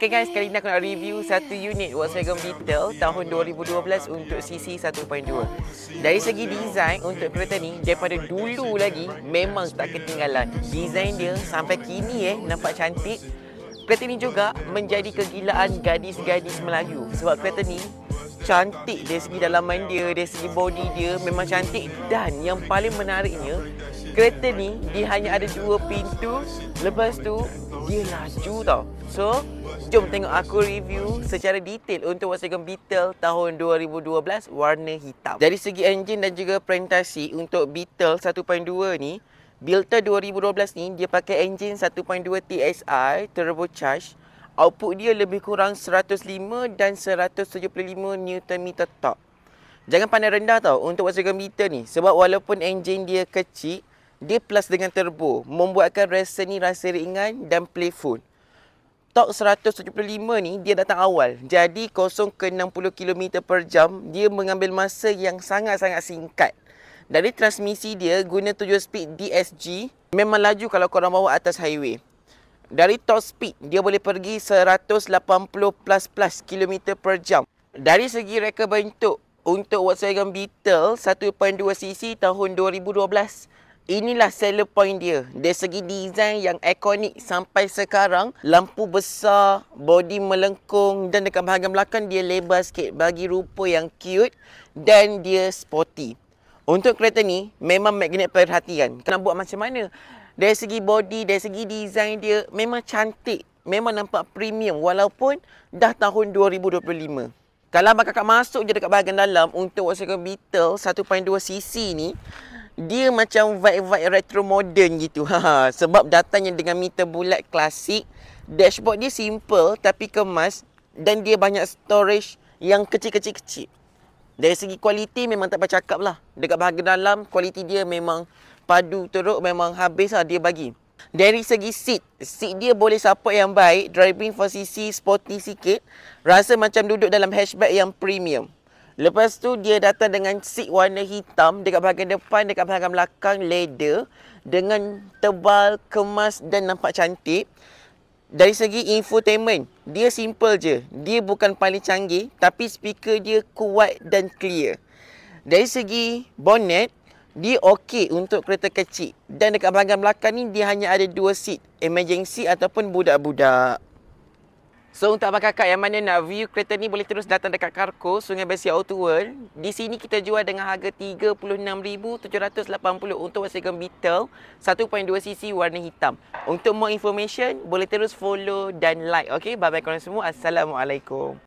Okay guys, kali ni aku nak review satu unit Volkswagen Beetle tahun 2012 untuk CC 1.2. Dari segi design untuk kereta ni, daripada dulu lagi memang tak ketinggalan. Design dia sampai kini nampak cantik. Kereta ni juga menjadi kegilaan gadis-gadis Melayu sebab kereta ni cantik dari segi dalaman dia, dari segi body dia memang cantik. Dan yang paling menariknya, kereta ni dia hanya ada 2 pintu. Lepas tu dia laju tau. So, jom tengok aku review secara detail untuk Volkswagen Beetle tahun 2012 warna hitam. Dari segi enjin dan juga presentasi untuk Beetle 1.2 ni, Beetle 2012 ni dia pakai enjin 1.2 TSI turbocharged. Output dia lebih kurang 105 dan 175 Nm torque. Jangan pandang rendah tau untuk Volkswagen Beetle ni, sebab walaupun enjin dia kecil, dia plus dengan turbo, membuatkan rasa ni rasa ringan dan playful. Torque 175 ni dia datang awal. Jadi 0 ke 60 km per jam dia mengambil masa yang sangat-sangat singkat. Dari transmisi dia guna 7 speed DSG, memang laju kalau korang bawa atas highway. Dari top speed dia boleh pergi 180 plus km per jam. Dari segi reka bentuk untuk Volkswagen Beetle 1.2cc tahun 2012, inilah seller point dia. Dari segi design yang ikonik sampai sekarang, lampu besar, body melengkung dan dekat bahagian belakang dia lebar sikit bagi rupa yang cute dan dia sporty. Untuk kereta ni memang magnet perhatian. Kena buat macam mana? Dari segi body, dari segi design dia memang cantik, memang nampak premium walaupun dah tahun 2025. Kalau abang kakak masuk je dekat bahagian dalam untuk Volkswagen Beetle 1.2cc ni, dia macam vibe-vibe retro modern gitu. Sebab datangnya dengan meter bulat klasik. Dashboard dia simple tapi kemas. Dan dia banyak storage yang kecil-kecil. Dari segi kualiti memang tak bercakap lah. Dekat bahagian dalam, kualiti dia memang padu teruk, memang habis lah dia bagi. Dari segi seat dia boleh support yang baik. Driving 4cc, sporty sikit. Rasa macam duduk dalam hatchback yang premium. Lepas tu dia datang dengan seat warna hitam dekat bahagian depan, dekat bahagian belakang leather dengan tebal, kemas dan nampak cantik. Dari segi infotainment, dia simple je. Dia bukan paling canggih tapi speaker dia kuat dan clear. Dari segi bonnet, dia okey untuk kereta kecil. Dan dekat bahagian belakang ni dia hanya ada 2 seat, emergency ataupun budak-budak. So untuk abang kakak yang mana nak view kereta ni boleh terus datang dekat Carco Sungai Besi Auto World. Di sini kita jual dengan harga 36,780 untuk Volkswagen Beetle 1.2cc warna hitam. Untuk more information boleh terus follow dan like. Okay, bye bye korang semua. Assalamualaikum.